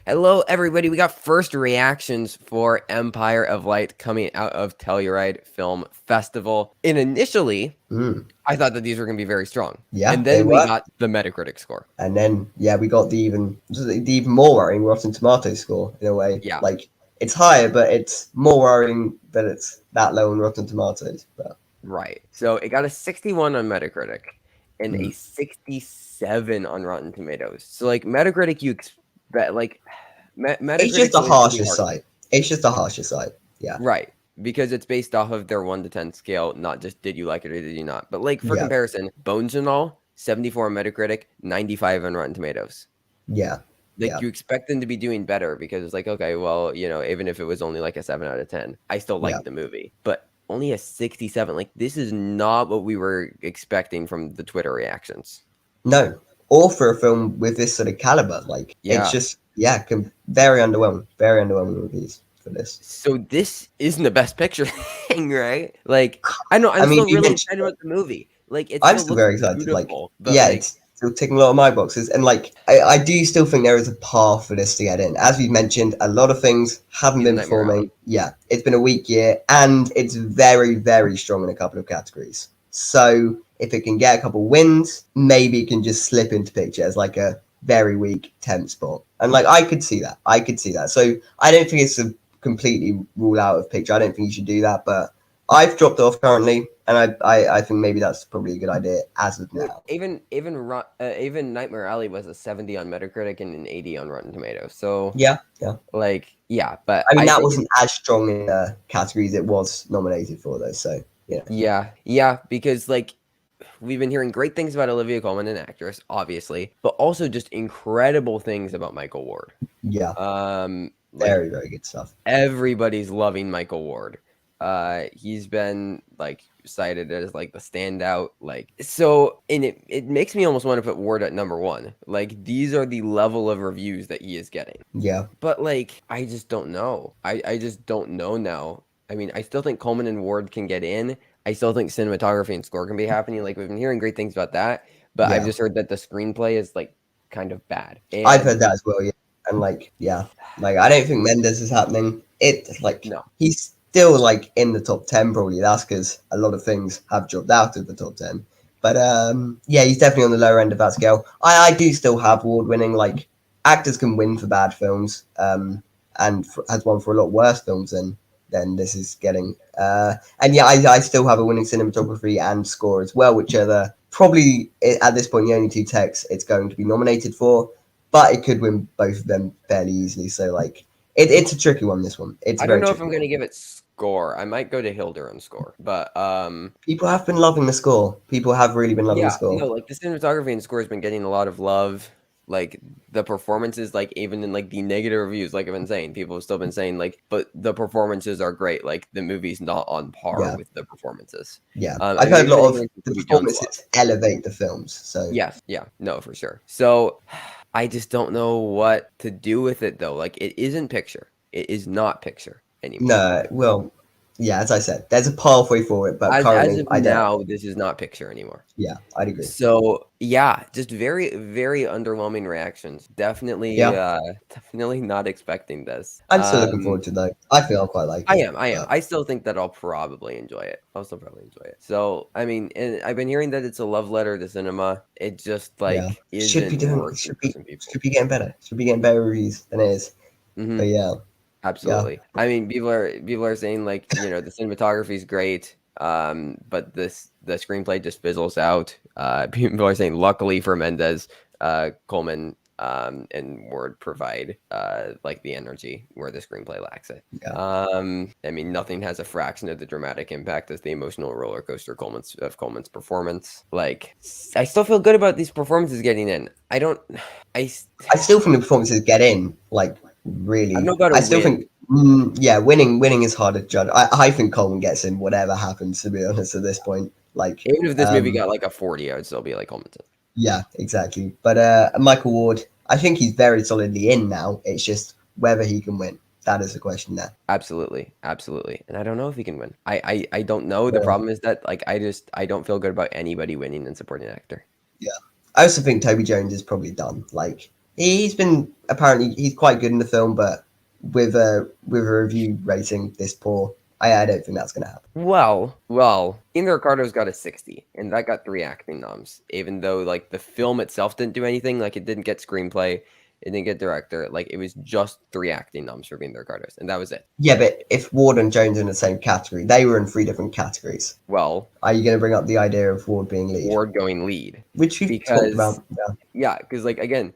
Hello, everybody. We got first reactions for Empire of Light coming out of Telluride Film Festival. And initially, I thought that these were going to be very strong. Yeah, and they then we were. got the Metacritic score. And then, we got the even more worrying Rotten Tomatoes score in a way. Yeah. Like, it's higher, but it's more worrying that it's that low in Rotten Tomatoes. But Right. So it got a 61 on Metacritic and a 67 on Rotten Tomatoes. So, like, Metacritic, you expect, like, Metacritic it's just a always gonna be harsher hard. site. It's just a harsher site. Yeah. Right. Because it's based off of their 1 to 10 scale, not just did you like it or did you not. But, like, for Yeah. comparison, Bones and All, 74 on Metacritic, 95 on Rotten Tomatoes. Yeah. Like, you expect them to be doing better because it's like, okay, well, even if it was only like a 7 out of 10, I still like the movie. But only a 67. Like, this is not what we were expecting from the Twitter reactions. No. Or for a film with this sort of caliber. Like, it's just, very underwhelming. Very underwhelming reviews for this. So this isn't the best picture thing, right? Like, I'm still really excited about the movie. Like, I'm still very excited. Beautiful, like, it's still ticking a lot of my boxes. And, like, I do still think there is a path for this to get in. As we've mentioned, a lot of things haven't been performing. Yeah, it's been a weak year, and it's very, very strong in a couple of categories. So if it can get a couple wins, maybe it can just slip into picture as, like, a very weak 10th spot. And, like, I could see that. So I don't think it's a completely rule out of picture. I don't think you should do that, but I've dropped off currently, and I think maybe that's probably a good idea as of now. Even Nightmare Alley was a 70 on Metacritic and an 80 on Rotten Tomatoes. So but I mean that wasn't as strong in the categories it was nominated for though. So yeah, because like we've been hearing great things about Olivia Colman, an actress, obviously, but also just incredible things about Michael Ward. Yeah. Very, very good stuff. Everybody's loving Michael Ward. He's been like cited as like the standout, like, so, and it makes me almost want to put Ward at number 1. Like, these are the level of reviews that he is getting. Yeah. But like, I just don't know. I just don't know now. I mean, I still think Colman and Ward can get in. I still think cinematography and score can be happening. Like, we've been hearing great things about that, but I've just heard that the screenplay is like kind of bad. And I've heard that as well, yeah. And like, I don't think Mendes is happening. It's like, no, he's still like in the top 10 probably. That's because a lot of things have dropped out of the top 10. But he's definitely on the lower end of that scale. I do still have Ward winning. Like, actors can win for bad films, and has won for a lot worse films than this is getting. And I still have a winning cinematography and score as well, which are the probably at this point the only 2 techs it's going to be nominated for. But it could win both of them fairly easily. So like, it's a tricky one. This one. I don't know if I'm going to give it score. I might go to Hilder on score, but people have been loving the score. People have really been loving the score. No, like the cinematography and score has been getting a lot of love. Like the performances, like even in like the negative reviews, like I've been saying, people have still been saying like, but the performances are great. Like the movie's not on par with the performances. Yeah, I've heard a lot of the performances elevate the films. So no, for sure. So I just don't know what to do with it though. Like, it isn't picture. It is not picture anymore. No, well, yeah, as I said, there's a pathway for it, but currently, this is not picture anymore. Yeah, I'd agree. So just very, very underwhelming reactions. Definitely, definitely not expecting this. I'm still looking forward to it though. I feel I'll quite like it. I am. I still think that I'll probably enjoy it. So I mean, and I've been hearing that it's a love letter to cinema. It just like should be doing. Should be getting better. Should be getting better reviews than it is. But yeah. Absolutely. Yeah. I mean, people are saying like, the cinematography is great, but the screenplay just fizzles out. People are saying, luckily for Mendes, Colman and Ward provide like the energy where the screenplay lacks it. Yeah. I mean, nothing has a fraction of the dramatic impact as the emotional roller coaster of Colman's performance. Like, I still feel good about these performances getting in. I still think the performances get in. Like, really, I still think winning is hard to judge. I think Colman gets in whatever happens, to be honest, at this point. Like, even if this movie got like a 40, I would still be like Colman. Yeah, exactly. But Michael Ward, I think he's very solidly in now. It's just whether he can win. That is the question there. Absolutely. And I don't know if he can win. I don't know. The problem is that like I don't feel good about anybody winning in supporting actor. Yeah. I also think Toby Jones is probably done. Like, He's been apparently he's quite good in the film, but with a review rating this poor, I don't think that's gonna happen. Well, India Ricardo's got a 60, and that got 3 acting noms. Even though like the film itself didn't do anything, like it didn't get screenplay, it didn't get director, like it was just 3 acting noms for India Ricardo's, and that was it. Yeah, but if Ward and Jones are in the same category, they were in 3 different categories. Well, Are you going to bring up the idea of Ward being lead? Ward going lead, Which we've talked about. yeah, because like again,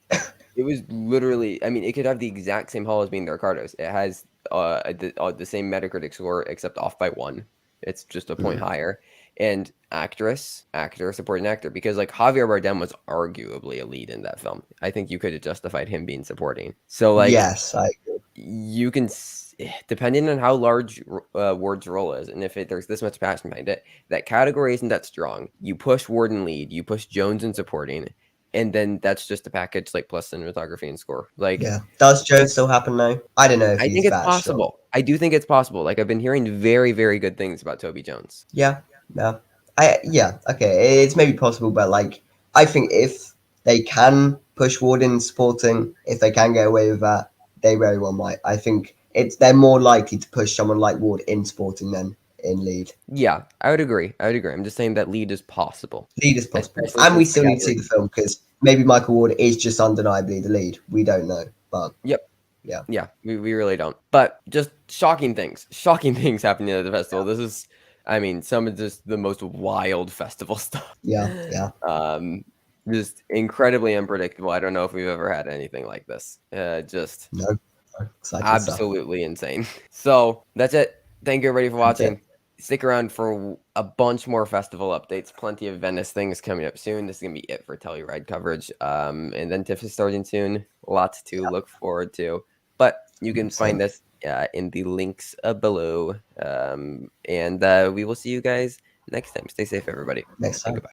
it was literally. I mean, it could have the exact same haul as being the Ricardos. It has the same Metacritic score except off by 1. It's just a point higher. And actor, supporting actor, because like Javier Bardem was arguably a lead in that film. I think you could have justified him being supporting. So like, yes, I agree. You can, depending on how large Ward's role is, and if there's this much passion behind it, that category isn't that strong. You push Ward in lead, you push Jones in supporting, and then that's just a package like plus cinematography and score. Like, yeah, does Jones still happen now? I don't know if I he's think it's that possible. strong. I do think it's possible. Like I've been hearing very, very good things about Toby Jones. Yeah, yeah, okay, it's maybe possible, but like I think if they can push Ward in supporting, if they can get away with that, they very well might. I think they're more likely to push someone like Ward in supporting than in lead. Yeah, I would agree. I'm just saying that lead is possible. Lead is possible, Especially and we since still need to see the film because maybe Michael Ward is just undeniably the lead. We don't know, but Yep. yeah. Yeah, we really don't. But just shocking things happening at the festival. This is, I mean, some of just the most wild festival stuff. Yeah. Just incredibly unpredictable. I don't know if we've ever had anything like this. Just No, exciting stuff. absolutely insane. So that's it. Thank you everybody for That's it. watching. Stick around for a bunch more festival updates. Plenty of Venice things coming up soon. This is gonna be it for Telluride coverage. And then TIFF is starting soon. Lots to look forward to. But you can find this in the links below. And we will see you guys next time. Stay safe, everybody. Next time. Goodbye.